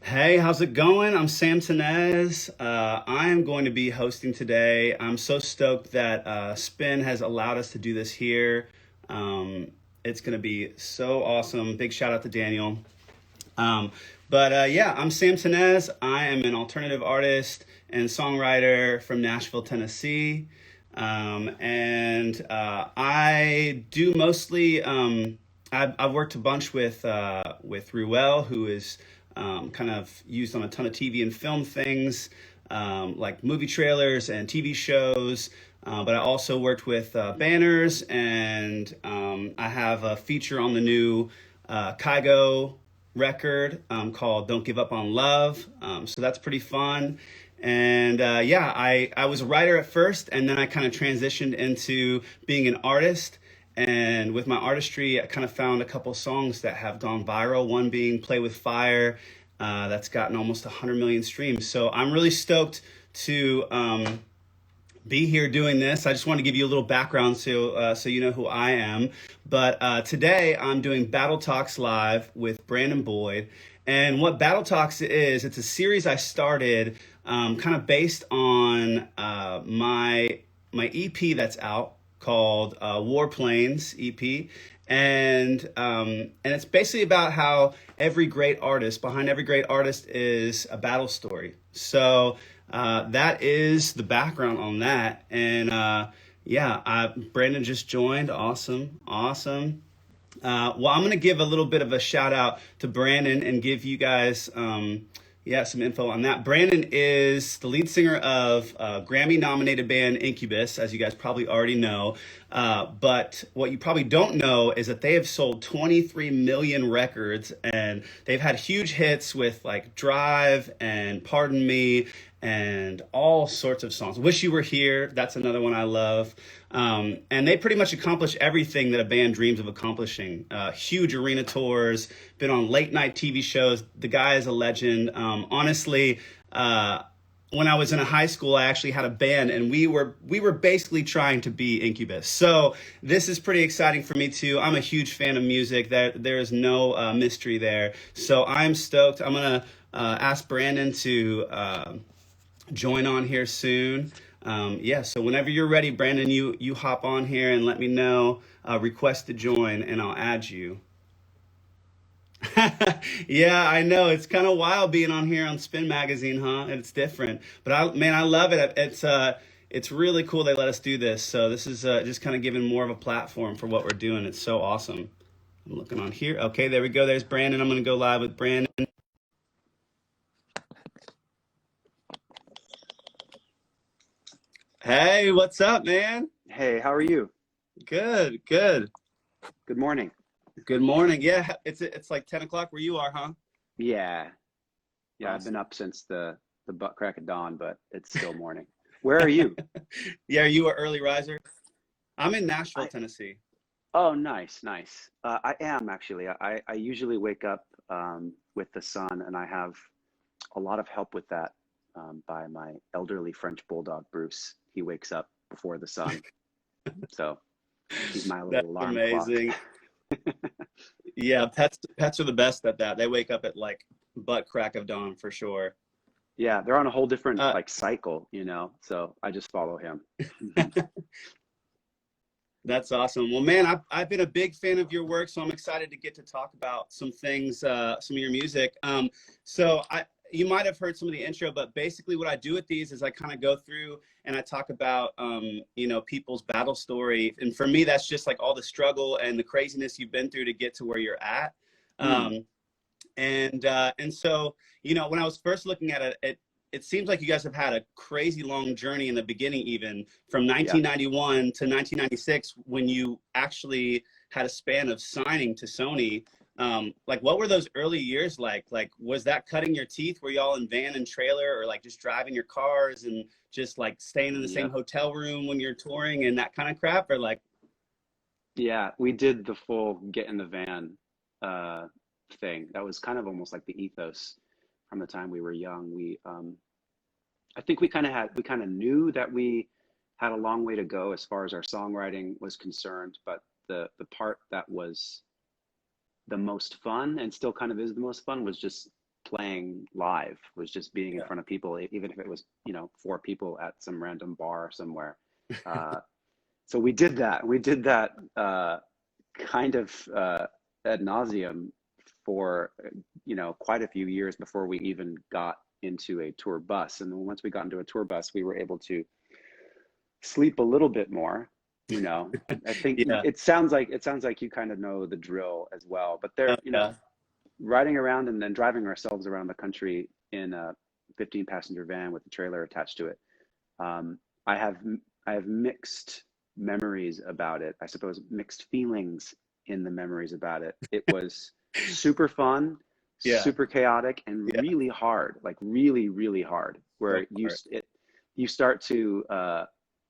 Hey, how's it going? I'm Sam Tinnesz. I am going to be hosting today. I'm so stoked that Spin has allowed us to do this here. It's going to be so awesome. Big shout out to Daniel. Um, but I'm Sam Tinnesz. I am an alternative artist and songwriter from Nashville, Tennessee. And I do mostly. I've worked a bunch with Ruel, who is kind of used on a ton of TV and film things, like movie trailers and TV shows. But I also worked with banners, and I have a feature on the new Kygo record called "Don't Give Up on Love." So that's pretty fun. And I was a writer at first, and then I kind of transitioned into being an artist. And with my artistry, I kind of found a couple songs that have gone viral. One being "Play with Fire," that's gotten almost 100 million streams. So I'm really stoked to be here doing this. I just want to give you a little background so you know who I am. But today I'm doing Battle Talks Live with Brandon Boyd. And what Battle Talks is, it's a series I started kind of based on my EP that's out called Warplanes EP. And it's basically about how every great artist, behind every great artist is a battle story. So that is the background on that. And Brandon just joined. Awesome, awesome. Well, I'm going to give a little bit of a shout out to Brandon and give you guys, some info on that. Brandon is the lead singer of Grammy nominated band Incubus, as you guys probably already know. But what you probably don't know is that they have sold 23 million records, and they've had huge hits with like Drive and Pardon Me and all sorts of songs. Wish You Were Here, that's another one I love. And they pretty much accomplish everything that a band dreams of accomplishing. Huge arena tours, been on late night TV shows. The guy is a legend. Honestly, when I was in a high school, I actually had a band, and we were basically trying to be Incubus. So this is pretty exciting for me too. I'm a huge fan of music. There is no mystery there. So I'm stoked. I'm gonna ask Brandon to join on here soon. So whenever you're ready, Brandon, you hop on here and let me know. Request to join, and I'll add you. Yeah, I know it's kind of wild being on here on Spin Magazine, huh? It's different, but I love it. It's really cool they let us do this. So this is just kind of giving more of a platform for what we're doing. It's so awesome. I'm looking on here. Okay, there we go. There's Brandon. I'm gonna go live with Brandon. Hey, what's up, man? Hey, how are you? Good, good. Good morning. Good morning. Yeah, it's like 10 o'clock where you are, huh? Yeah, yeah, I've been Awesome. up since the butt crack of dawn, but it's still morning. Where are you? Yeah, are you an early riser? I'm in Nashville, I Tennessee. Oh, nice, nice. I am actually. I usually wake up with the sun, and I have a lot of help with that by my elderly French bulldog, Bruce. He wakes up before the sun, so he's my little That's alarm clock. amazing. Yeah, pets are the best at that. They wake up at like butt crack of dawn for sure. Yeah, they're on a whole different Uh, like cycle, so I just follow him. that's awesome. Well, man, I've been a big fan of your work, so I'm excited to get to talk about some things, some of your music. You might have heard some of the intro, but basically what I do with these is I kind of go through and I talk about, people's battle story. And for me, that's just like all the struggle and the craziness you've been through to get to where you're at. Hmm. Um, and when I was first looking at it seems like you guys have had a crazy long journey in the beginning, even from Yeah. 1991 to 1996, when you actually had a span of signing to Sony. Like, what were those early years like? Like, was that cutting your teeth? Were y'all in van and trailer, or like just driving your cars and just like staying in the same Yep. hotel room when you're touring and that kind of crap? Or like, Yeah, we did the full get in the van uh, thing. That was kind of almost like the ethos from the time we were young. I think we kind of knew that we had a long way to go as far as our songwriting was concerned, but the part that was the most fun and still kind of is the most fun was just playing live, was just being in front of people, even if it was, you know, 4 people at some random bar somewhere. So we did that. We did that kind of ad nauseum for, you know, quite a few years before we even got into a tour bus. And then once we got into a tour bus, we were able to sleep a little bit more. You know, I think Yeah. it sounds like you kind of know the drill as well. But there, you know, Yeah. riding around and then driving ourselves around the country in a 15-passenger van with a trailer attached to it. I have mixed memories about it. I suppose mixed feelings in the memories about it. It was super fun, Yeah. super chaotic, and Yeah. really hard. Like really, really hard. So Where hard. you start to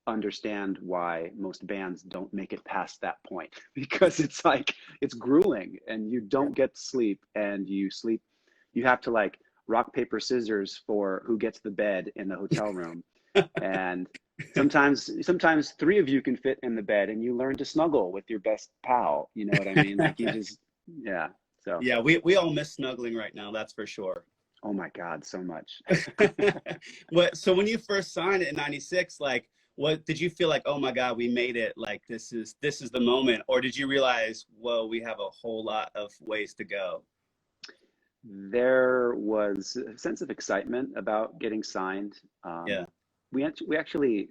understand why most bands don't make it past that point, because it's like it's grueling and you don't get sleep, and you have to like rock paper scissors for who gets the bed in the hotel room. And sometimes 3 of you can fit in the bed, and you learn to snuggle with your best pal, you know what I mean? Like you just, yeah. So Yeah, we all miss snuggling right now, that's for sure. oh my god, so much. What, so when you first signed it in 96, like what did you feel like, oh my God, we made it, like this is the moment, or did you realize, whoa, we have a whole lot of ways to go? There was a sense of excitement about getting signed. Yeah. We actually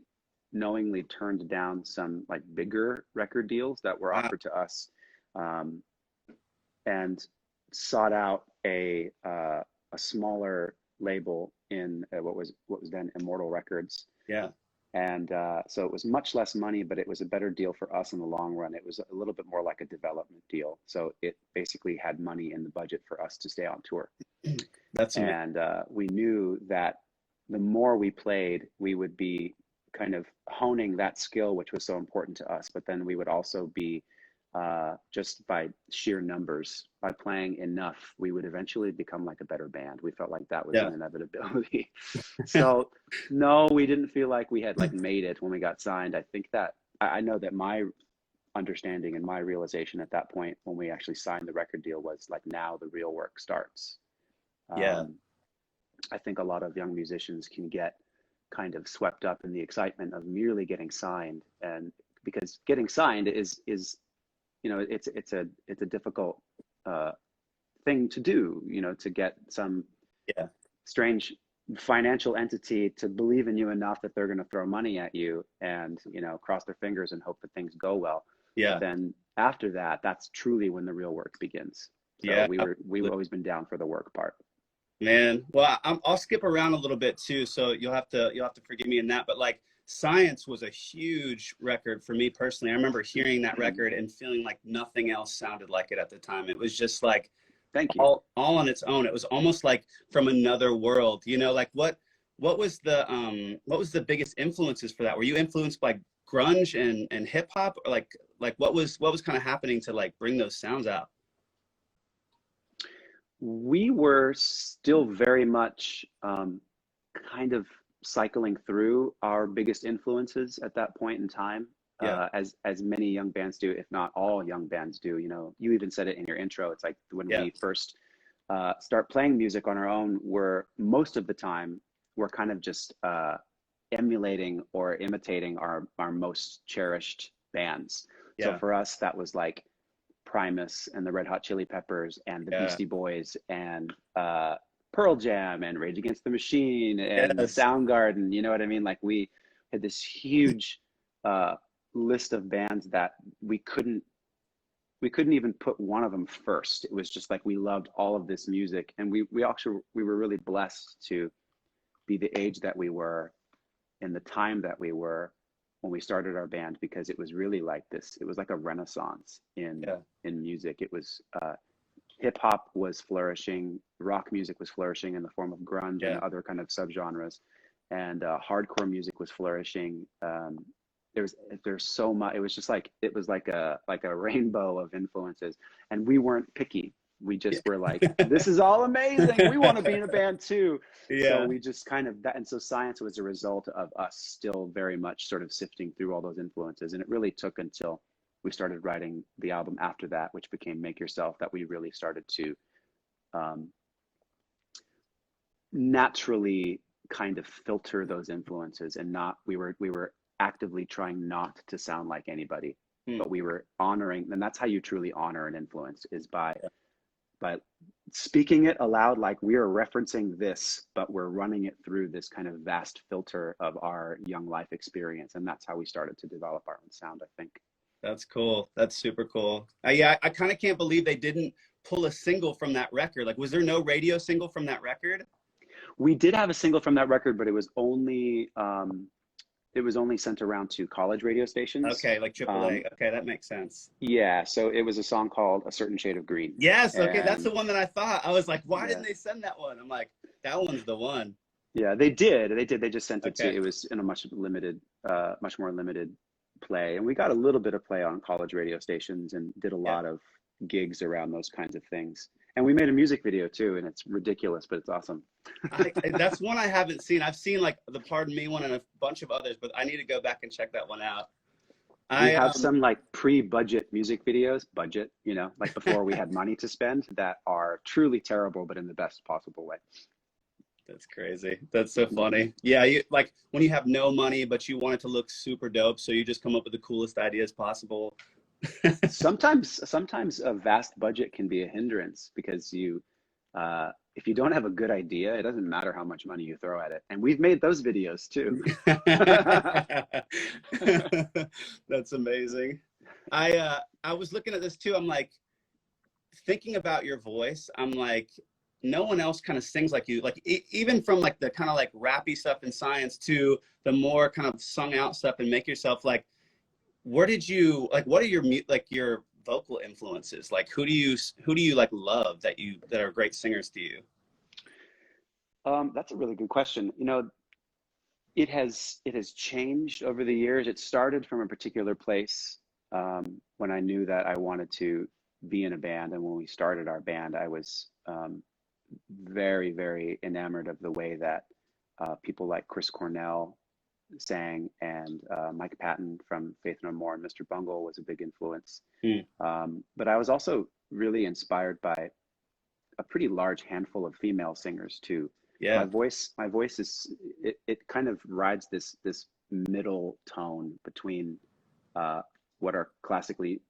knowingly turned down some like bigger record deals that were Wow. offered to us, um, and sought out a smaller label in what was then Immortal Records. Yeah. And so it was much less money, but it was a better deal for us in the long run. It was a little bit more like a development deal. So it basically had money in the budget for us to stay on tour. That's amazing. And we knew that the more we played, we would be kind of honing that skill, which was so important to us. But then we would also be, just by sheer numbers, by playing enough, we would eventually become like a better band. We felt like that was Yeah. an inevitability. So no, we didn't feel like we had like made it when we got signed. I think that I know that my understanding and my realization at that point when we actually signed the record deal was like, now the real work starts. Yeah. Um, I think a lot of young musicians can get kind of swept up in the excitement of merely getting signed, and because getting signed is, you know, it's a difficult uh, thing to do, you know, to get some Yeah. strange financial entity to believe in you enough that they're going to throw money at you and, you know, cross their fingers and hope that things go well. But Yeah. then after that, that's truly when the real work begins. So Yeah. we've always been down for the work part. Man, well, I'll skip around a little bit too, so you'll have to forgive me in that. But like, Science was a huge record for me personally. I remember hearing that record and feeling like nothing else sounded like it at the time. It was just like Thank you. all on its own. It was almost like from another world. You know, like what was the biggest influences for that? Were you influenced by grunge and hip hop, or like what was kind of happening to like bring those sounds out? We were still very much kind of cycling through our biggest influences at that point in time, Yeah. as many young bands do, if not all young bands do. You know, you even said it in your intro. It's like when Yeah. we first start playing music on our own, we're most of the time we're kind of just emulating or imitating our most cherished bands. So Yeah. for us, that was like Primus and the Red Hot Chili Peppers and the Yeah. Beastie Boys and Pearl Jam and Rage Against the Machine and Yes. Soundgarden. You know what I mean? Like we had this huge uh, list of bands that we couldn't even put one of them first. It was just like we loved all of this music, and we were really blessed to be the age that we were in the time that we were when we started our band, because it was really like this. It was like a renaissance Yeah. in music. It was hip hop was flourishing, rock music was flourishing in the form of grunge and Yeah. other kind of subgenres, and hardcore music was flourishing. There's so much. It was just like it was like a rainbow of influences, and we weren't picky. We just were like, this is all amazing. We want to be in a band too. So Yeah. we just kind of that, and so Science was a result of us still very much sort of sifting through all those influences, and it really took until we started writing the album after that, which became Make Yourself, that we really started to um, naturally kind of filter those influences, and not we were actively trying not to sound like anybody, Hmm. but we were honoring, and that's how you truly honor an influence, is by speaking it aloud, like we are referencing this, but we're running it through this kind of vast filter of our young life experience. And that's how we started to develop our own sound, I think. That's cool. That's super cool. Yeah, I kind of can't believe they didn't pull a single from that record. Like, was there no radio single from that record? We did have a single from that record, but it was only sent around to college radio stations. Okay, like AAA. Okay, that makes sense. Yeah, so it was a song called "A Certain Shade of Green," Yes, okay, that's and the one that I thought. I was like, why yeah, didn't they send that one? I'm like, that one's the one. yeah, they did. They just sent it to. Okay. It was in a much more limited play, and we got a little bit of play on college radio stations, and did a Yeah. lot of gigs around those kinds of things. And we made a music video too, and it's ridiculous, but it's awesome. That's one I haven't seen. I've seen like the Pardon Me one and a bunch of others, but I need to go back and check that one out. We I have some like pre-budget music videos, like before we had money to spend, that are truly terrible, but in the best possible way. That's crazy. That's so Mhm. funny. Yeah, you like when you have no money, but you want it to look super dope, so you just come up with the coolest ideas possible. Sometimes a vast budget can be a hindrance, because if you don't have a good idea, it doesn't matter how much money you throw at it. And we've made those videos too. That's amazing. I was looking at this too. I'm like thinking about your voice. I'm like, no one else kind of sings like you. Like even from like the kind of like rappy stuff in Science to the more kind of sung out stuff and Make Yourself. Like, where did you like? What are your like your vocal influences? Like, who do you like love that are great singers to you? That's a really good question. It has changed over the years. It started from a particular place, when I knew that I wanted to be in a band, and when we started our band, I was very, very enamored of the way that people like Chris Cornell sang, and Mike Patton from Faith No More and Mr. Bungle was a big influence. Hmm. But I was also really inspired by a pretty large handful of female singers too. My Yeah. voice it kind of rides this middle tone between uh, what are classically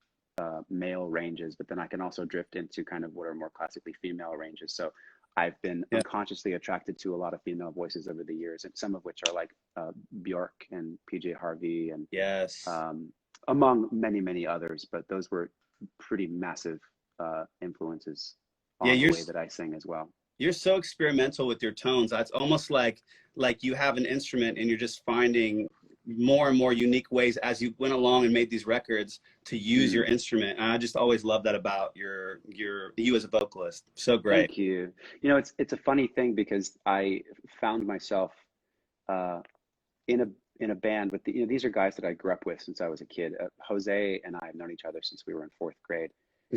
male ranges, but then I can also drift into kind of what are more classically female ranges. So I've been Yeah. unconsciously attracted to a lot of female voices over the years, and some of which are like Bjork and PJ Harvey, and Yes. among many, many others. But those were pretty massive influences Yeah. on the way that I sing as well. You're so experimental with your tones. It's almost like you have an instrument and you're just finding more and more unique ways as you went along and made these records to use your Mm. instrument. And I just always love that about you as a vocalist. So great. Thank you. It's a funny thing, because I found myself uh, in a band with these are guys that I grew up with since I was a kid. Jose and I have known each other since we were in fourth grade,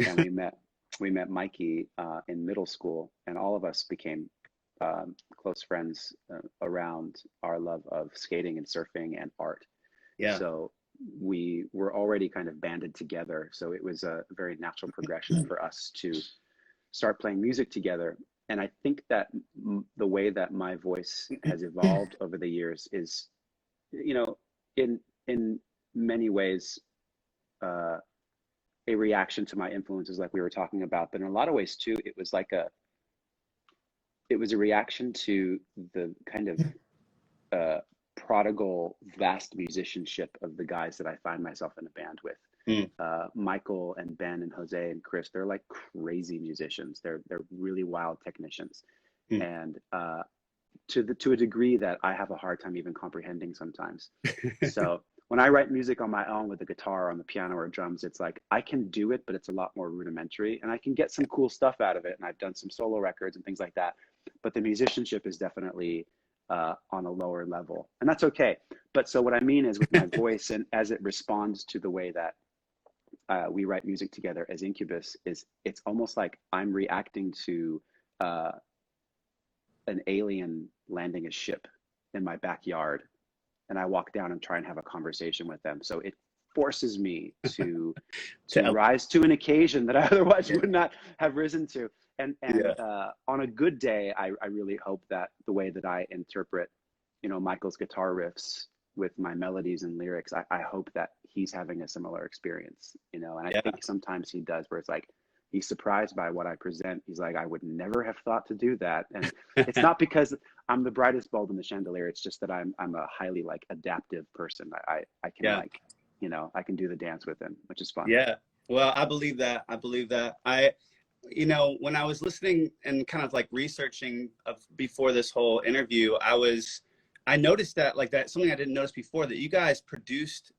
and we met Mikey in middle school, and all of us became close friends around our love of skating and surfing and art. Yeah. So we were already kind of banded together. So it was a very natural progression for us to start playing music together. And I think that the way that my voice has evolved over the years is, you know, in many ways, uh, a reaction to my influences, like we were talking about. But in a lot of ways too, it was a reaction to the kind of uh, prodigal, vast musicianship of the guys that I find myself in a band with. Mm. Michael and Ben and Jose and Chris, they're like crazy musicians. They're really wild technicians, Mm. and to a degree that I have a hard time even comprehending sometimes. So when I write music on my own with a guitar on the piano or drums, it's like I can do it, but it's a lot more rudimentary, and I can get some cool stuff out of it. And I've done some solo records and things like that. But the musicianship is definitely on a lower level, and that's okay. But so what I mean is, with my voice, and as it responds to the way that we write music together as Incubus, is it's almost like I'm reacting to uh, an alien landing a ship in my backyard, and I walk down and try and have a conversation with them. So forces me to To rise to an occasion that I otherwise yeah, would not have risen to. And yeah, on a good day, I really hope that the way that I interpret, Michael's guitar riffs with my melodies and lyrics, I hope that he's having a similar experience, and I yeah, think sometimes he does, where it's like he's surprised by what I present. He's like, I would never have thought to do that. And it's not because I'm the brightest bulb in the chandelier. It's just that I'm a highly like adaptive person. I can yeah, like, I can do the dance with him, which is fun. yeah. Well, I believe that. I believe that. When I was listening and kind of like researching before this whole interview, I noticed that like that something I didn't notice before, that you guys produced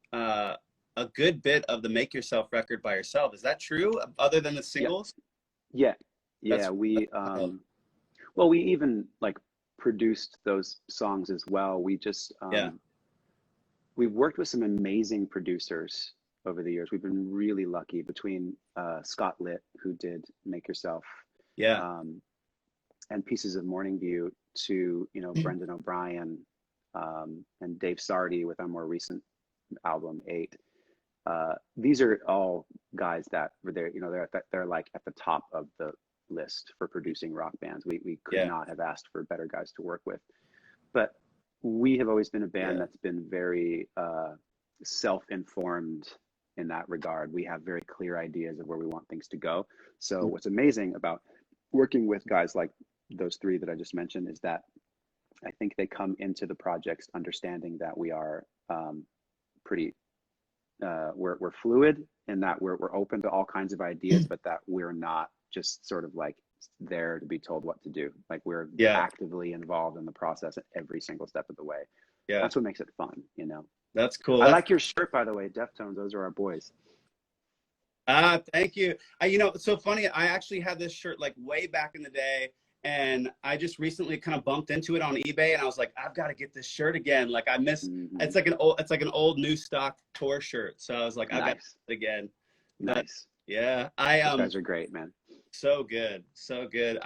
a good bit of the Make Yourself record by yourself. Is that true? Other than the Yeah. singles? Yeah. Yeah. That's wild. Well, we even like produced those songs as well. Yeah, We've worked with some amazing producers over the years. We've been really lucky between Scott Litt, who did Make Yourself, yeah, um, and Pieces of Morning View, to Brendan O'Brien, and Dave Sardi with our more recent album 8. These are all guys that were there. They're like at the top of the list for producing rock bands. We could yeah, not have asked for better guys to work with. But we have always been a band yeah. that's been very self-informed in that regard. We have very clear ideas of where we want things to go. So what's amazing about working with guys like those three that I just mentioned is that I think they come into the projects understanding that we are pretty we're fluid, and that we're open to all kinds of ideas, but that we're not just sort of like there to be told what to do. Like we're Yeah, actively involved in the process at every single step of the way. yeah. That's what makes it fun. That's cool. I That's like your shirt, by the way, Deftones. Those are our boys. thank you. It's so funny. I actually had this shirt like way back in the day, and I just recently kind of bumped into it on eBay, and I was like, I've got to get this shirt again. Like I miss. Hmm. It's like an old new stock tour shirt. So I was like, I've got Nice, it again. But nice. yeah, I Those guys are great, man. so good, so good.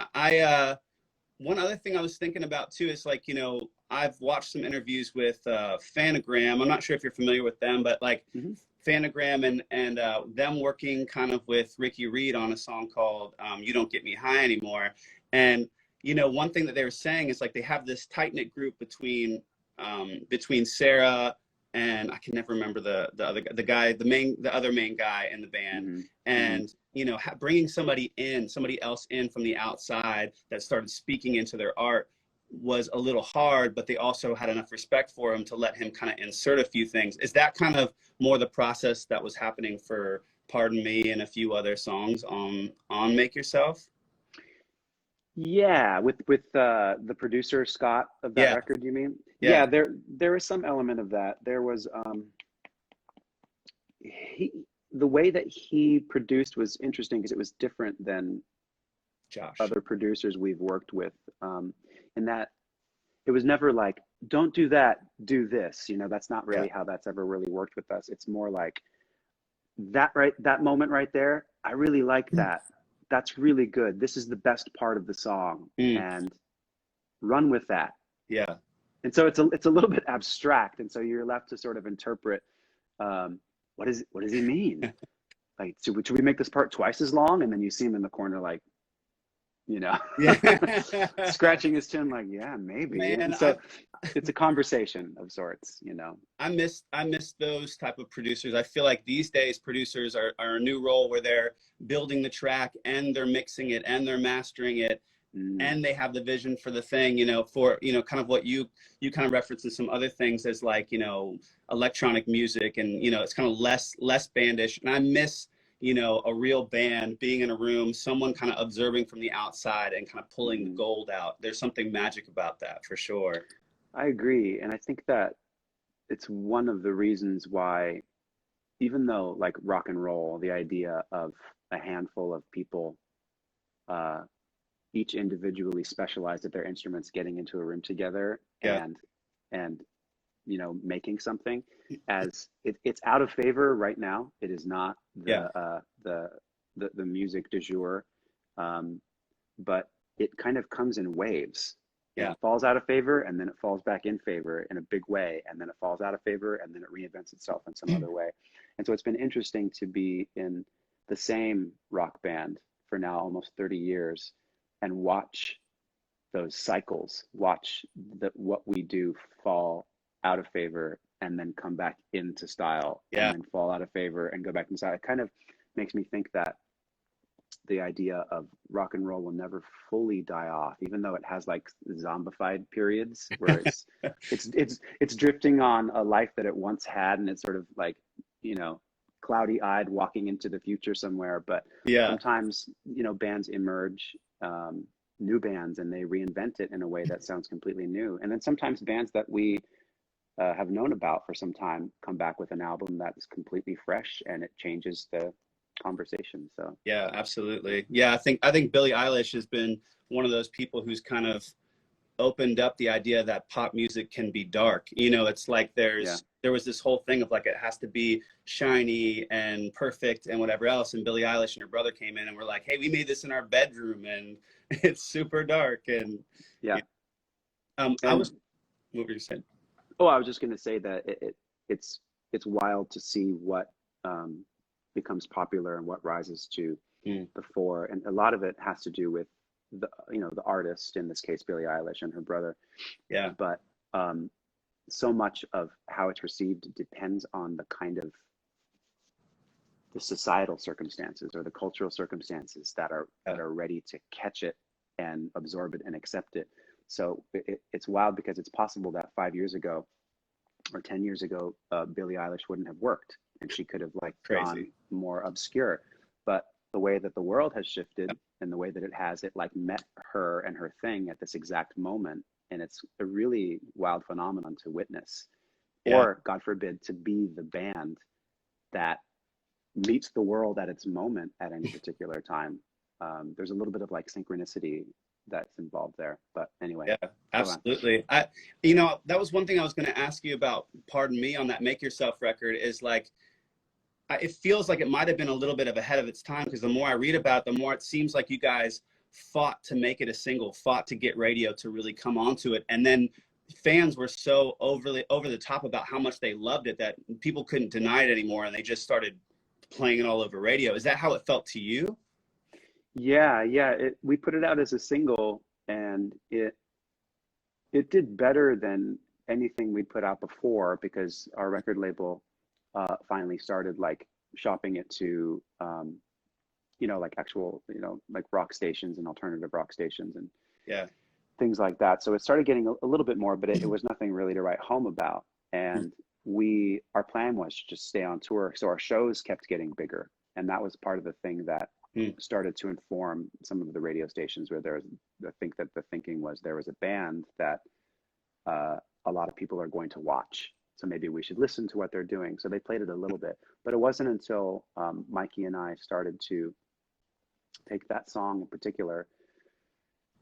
One other thing I was thinking about too is like, I've watched some interviews with Phantogram. I'm not sure if you're familiar with them, but like Hmm. Phantogram and them working kind of with Ricky Reed on a song called "You Don't Get Me High Anymore." And one thing that they were saying is like they have this tight knit group between Sarah and I can never remember the other main guy in the band, Hmm. Hmm. and bringing somebody else in from the outside that started speaking into their art was a little hard, but they also had enough respect for him to let him kind of insert a few things. Is that kind of more the process that was happening for Pardon Me and a few other songs on Make Yourself? Yeah, with the producer Scott of that Yeah, record, you mean? yeah, Yeah, there was some element of that. There was he the way that he produced was interesting because it was different than Josh. other producers we've worked with, in that it was never like, don't do that, do this. That's not Yeah, really how that's ever really worked with us. It's more like that moment right there. I really like that. That's really good. This is the best part of the song, mm, and run with that. yeah, And so it's a little bit abstract, and so you're left to sort of interpret, what does he mean? Like, should we make this part twice as long? And then you see him in the corner, like, you know, yeah. scratching his chin, like, yeah, maybe. Man, And so it's a conversation of sorts. I miss those type of producers. I feel like these days producers are a new role where they're building the track and they're mixing it and they're mastering it Mm, and they have the vision for the thing, for kind of what you kind of referenced in some other things as like, electronic music, and it's kind of less bandish. And I miss, a real band being in a room, someone kind of observing from the outside and kind of pulling the mhm. gold out. There's something magic about that for sure. I agree. And I think that it's one of the reasons why, even though like rock and roll, the idea of a handful of people, uh, each individually specialized at their instruments, getting into a room together Yeah, and making something, as it's out of favor right now. It is not yeah, the music du jour, um, but it kind of comes in waves. and Yeah. it falls out of favor, and then it falls back in favor in a big way, and then it falls out of favor, and then it reinvents itself in some other way. And so it's been interesting to be in the same rock band for now almost 30 years and watch those cycles, watch what we do fall out of favor and then come back into style, and Yeah. then fall out of favor and go back into style. It kind of makes me think that the idea of rock and roll will never fully die off, even though it has like zombified periods where it's drifting on a life that it once had, and it's sort of like, you know, cloudy eyed walking into the future somewhere. But Yeah. sometimes, you know, bands emerge, new bands, and they reinvent it in a way that sounds completely new. And then sometimes bands that we have known about for some time come back with an album that's completely fresh, and it changes the conversation. So Yeah, absolutely. Yeah, I think Billie Eilish has been one of those people who's kind of opened up the idea that pop music can be dark. You know, it's like yeah, there was this whole thing of like it has to be shiny and perfect and whatever else. And Billie Eilish and her brother came in and were like, "Hey, we made this in our bedroom and it's super dark." And yeah. you I And was what were you saying? oh, I was just going to say that it's it's wild to see what becomes popular and what rises to Mm, the fore, and a lot of it has to do with the, you know, the artist, in this case Billie Eilish and her brother. yeah, But so much of how it's received depends on the kind of the societal circumstances or the cultural circumstances yeah, that are ready to catch it and absorb it and accept it. So it's wild because it's possible that 5 years ago or 10 years ago, Billie Eilish wouldn't have worked, and she could have like gone crazy. more obscure. But the way that the world has shifted and the way that it has, it like met her and her thing at this exact moment. And it's a really wild phenomenon to witness, Yeah, or God forbid, to be the band that meets the world at its moment at any particular time. There's a little bit of like synchronicity that's involved there. But anyway, yeah, go on. absolutely. You know, that was one thing I was going to ask you about, pardon me, on that Make Yourself record is like, it feels like it might have been a little bit of ahead of its time because the more I read about it, the more it seems like you guys fought to make it a single, fought to get radio to really come onto it. And then fans were so overly over the top about how much they loved it that people couldn't deny it anymore. And they just started playing it all over radio. Is that how it felt to you? Yeah, yeah. We put it out as a single, and it did better than anything we'd put out before because our record label finally started like shopping it to you know, like actual, you know, like rock stations and alternative rock stations and Yeah. things like that. So it started getting a little bit more, but it was nothing really to write home about. And our plan was to just stay on tour. So our shows kept getting bigger. And that was part of the thing that Mm, started to inform some of the radio stations where I think that the thinking was there was a band that a lot of people are going to watch. So maybe we should listen to what they're doing. So they played it a little bit, but it wasn't until Mikey and I started to take that song in particular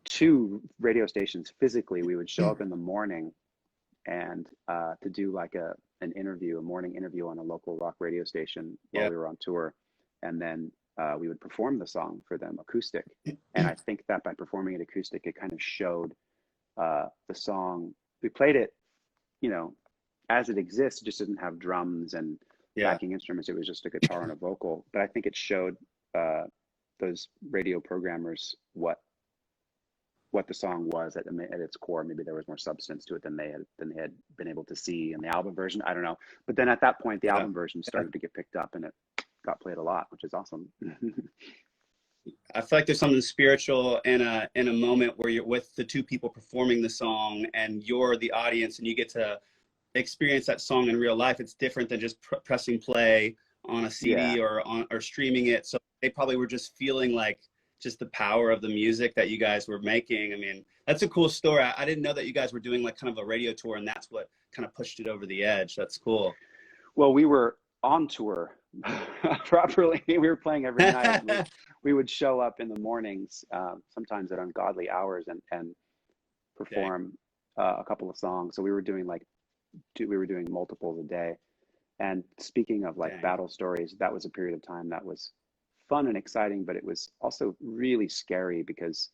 to radio stations physically. We would show up in the morning and to do like an interview, a morning interview on a local rock radio station while yeah. we were on tour, and then we would perform the song for them acoustic. And I think that by performing it acoustic, it kind of showed the song. We played it, you know, as it exists, it just didn't have drums and Yeah. backing instruments. It was just a guitar and a vocal. But I think it showed those radio programmers what the song was at its core. Maybe there was more substance to it than they had been able to see in the album version. I don't know. But then at that point, the Yeah. album version Yeah. started to get picked up, and it got played a lot, which is awesome. I feel like there's something spiritual in a moment where you're with the two people performing the song and you're the audience and you get to experience that song in real life. It's different than just pressing play on a Yeah, CD or streaming it. So they probably were just feeling like just the power of the music that you guys were making. I mean, that's a cool story. I didn't know that you guys were doing like kind of a radio tour and that's what kind of pushed it over the edge. That's cool. well, we were on tour properly. We were playing every night, and we would show up in the mornings, sometimes at ungodly hours, and Dang, perform a couple of songs. So we were doing like we were doing multiples a day. And speaking of like dang. battle stories, that was a period of time that was fun and exciting, but it was also really scary because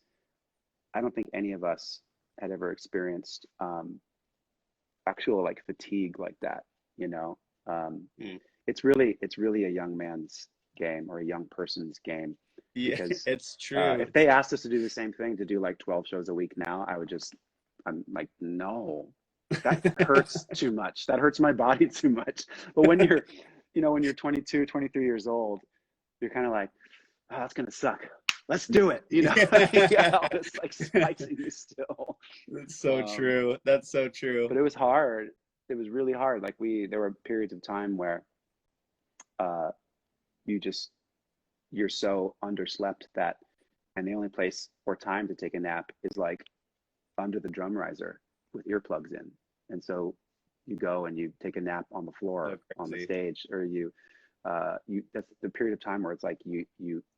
I don't think any of us had ever experienced actual like fatigue like that, you know. Mm. It's really a young man's game or a young person's game, Yeah, because it's true. if they asked us to do the same thing, to do like 12 shows a week now, I'm like, no, that hurts too much. That hurts my body too much. But when you're, you know, when you're 22, 23 years old, you're kind of like, oh, that's gonna suck. Let's do it. You know, yeah, all this like spikes in you still. That's so Um, true. That's so true. but it was hard. It was really hard. Like there were periods of time where uh, you just you're so underslept that, and the only place or time to take a nap is like under the drum riser with earplugs in. And so you go and you take a nap on the So floor on the crazy. stage, or you that's the period of time where it's like you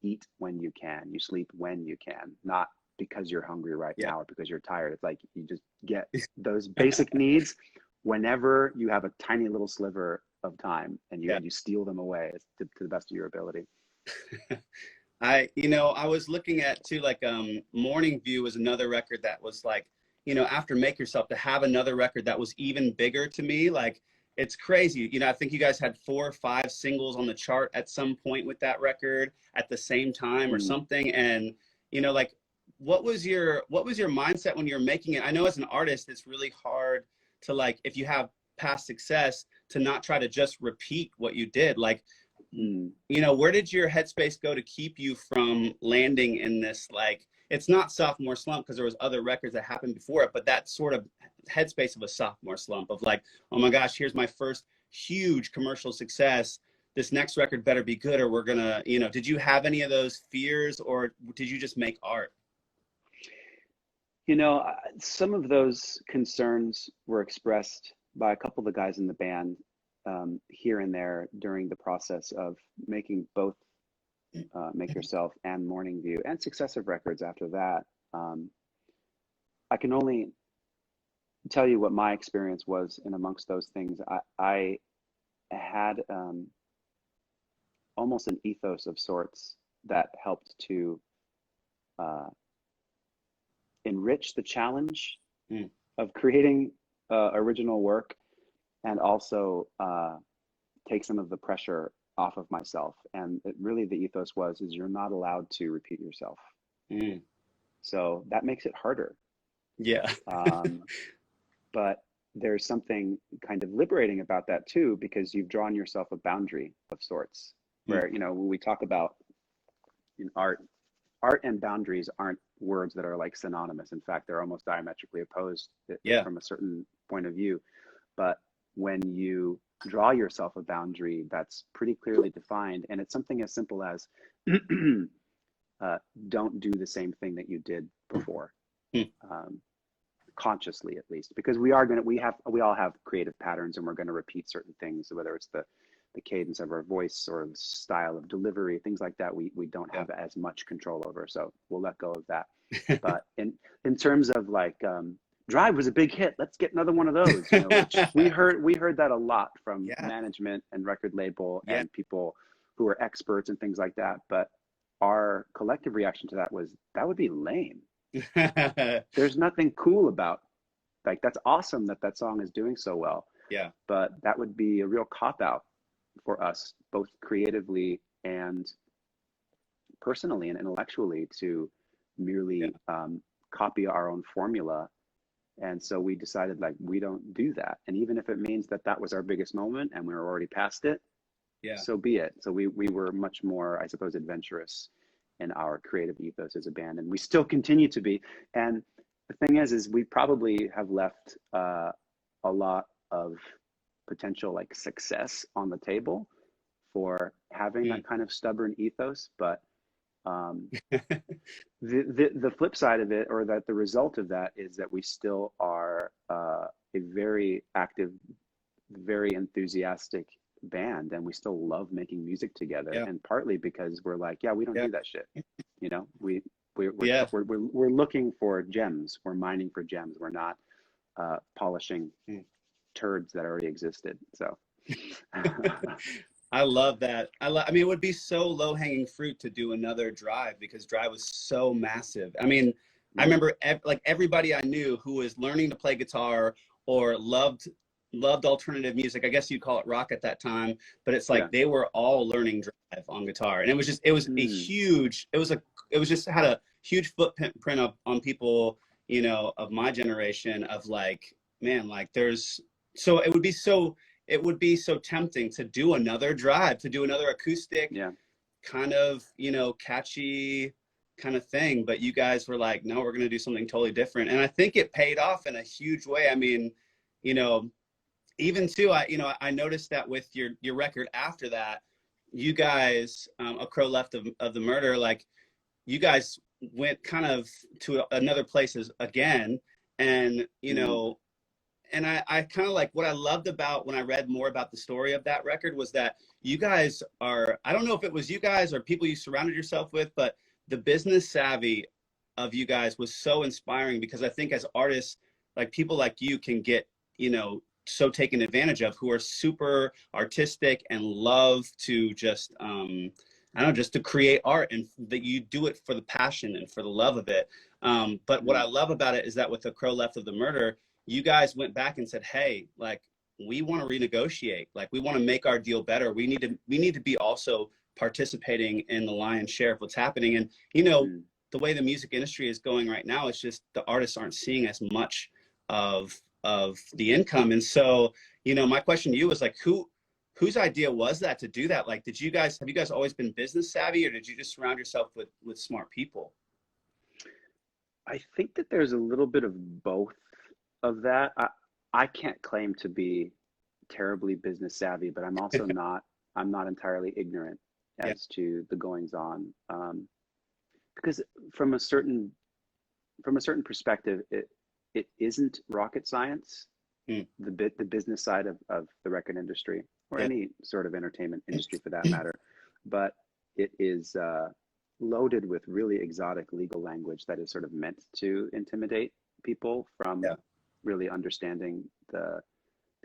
eat when you can, you sleep when you can, not because you're hungry right Yeah. now or because you're tired. It's like you just get those basic needs whenever you have a tiny little sliver of time, and Yeah. you steal them away to the best of your ability. I was looking at too, like, Morning View was another record that was like, after Make Yourself, to have another record that was even bigger to me, like, it's crazy. I think you guys had 4 or 5 singles on the chart at some point with that record at the same time or Mm. something. And, like, what was your mindset when you were making it? I know as an artist, it's really hard to, like, if you have past success, to not try to just repeat what you did. Like, Mm. where did your headspace go to keep you from landing in this, like, it's not sophomore slump because there was other records that happened before it, but that sort of headspace of a sophomore slump of like, oh my gosh, here's my first huge commercial success. This next record better be good or we're gonna, did you have any of those fears, or did you just make art? You know, some of those concerns were expressed by a couple of the guys in the band, here and there during the process of making both Make Yourself and Morning View and successive records after that. Um, I can only tell you what my experience was in amongst those things. I had almost an ethos of sorts that helped to uh, enrich the challenge Mm, of creating original work, and also take some of the pressure off of myself. And really the ethos is you're not allowed to repeat yourself. mm, So that makes it harder. yeah. Um, but there's something kind of liberating about that too, because you've drawn yourself a boundary of sorts Mm, where, you know, when we talk about in art and boundaries aren't words that are like synonymous. In fact, they're almost diametrically opposed yeah. from a certain point of view. But when you draw yourself a boundary that's pretty clearly defined, and it's something as simple as don't do the same thing that you did before, Mm, um, consciously at least, because we all have creative patterns, and we're going to repeat certain things, whether it's the cadence of our voice or the style of delivery, things like that. We don't yeah. have as much control over, so we'll let go of that. But in terms of like Drive was a big hit, let's get another one of those, you know, which we heard that a lot from Yeah. management and record label Yeah. and people who are experts and things like that. But our collective reaction to that was, that would be lame. There's nothing cool about, like, that's awesome that that song is doing so well, Yeah. but that would be a real cop out for us, both creatively and personally and intellectually, to Yeah. merely copy our own formula. And so we decided, like, we don't do that. And even if it means that that was our biggest moment and we were already past it, Yeah. so be it. So we were much more, I suppose, adventurous in our creative ethos as a band, and we still continue to be. And the thing is we probably have left a lot of potential like success on the table for having Mm. that kind of stubborn ethos. But um, the flip side of it, or that the result of that, is that we still are a very active, very enthusiastic band, and we still love making music together. Yeah. And partly because we're like, yeah, we don't Yeah. do that shit. You know, Yeah. we're looking for gems. We're mining for gems. We're not polishing Mm. turds that already existed. So I love that. I mean, it would be so low hanging fruit to do another Drive because Drive was so massive. I mean, I Mm. remember like everybody I knew who was learning to play guitar or loved alternative music. I guess you'd call it rock at that time, but it's Yeah. like they were all learning Drive on guitar, and it was a Mm. huge, it was just had a huge footprint on people, you know, of my generation of like, man, like there's so it would be so tempting to do another Drive, to do another acoustic Yeah. kind of, you know, catchy kind of thing. But you guys were like, no, we're going to do something totally different. And I think it paid off in a huge way. I mean, you know, even too, I noticed that with your record after that, you guys, A Crow Left of the Murder, like you guys went kind of to another places again. And, you Mm. know, and I kind of like what I loved about when I read more about the story of that record was that you guys are, I don't know if it was you guys or people you surrounded yourself with, but the business savvy of you guys was so inspiring because I think as artists, like people like you can get, you know, so taken advantage of who are super artistic and love to just, I don't know, just to create art and that you do it for the passion and for the love of it. But what I Mm. love about it is that with The Crow Left of the Murder, you guys went back and said, hey, like we want to renegotiate, like we want to make our deal better. We need to be also participating in the lion's share of what's happening. And you know, Mm. the way the music industry is going right now, it's just the artists aren't seeing as much of the income. And so, you know, my question to you was like, whose idea was that to do that? Like, have you guys always been business savvy, or did you just surround yourself with smart people? I think that there's a little bit of both of that. I can't claim to be terribly business savvy, but I'm not entirely ignorant Yeah. as to the goings on. Because from a certain from a certain perspective, it isn't rocket science, Mm, the business side of the record industry or yeah. any sort of entertainment industry for that matter, but it is loaded with really exotic legal language that is sort of meant to intimidate people from Yeah. really understanding the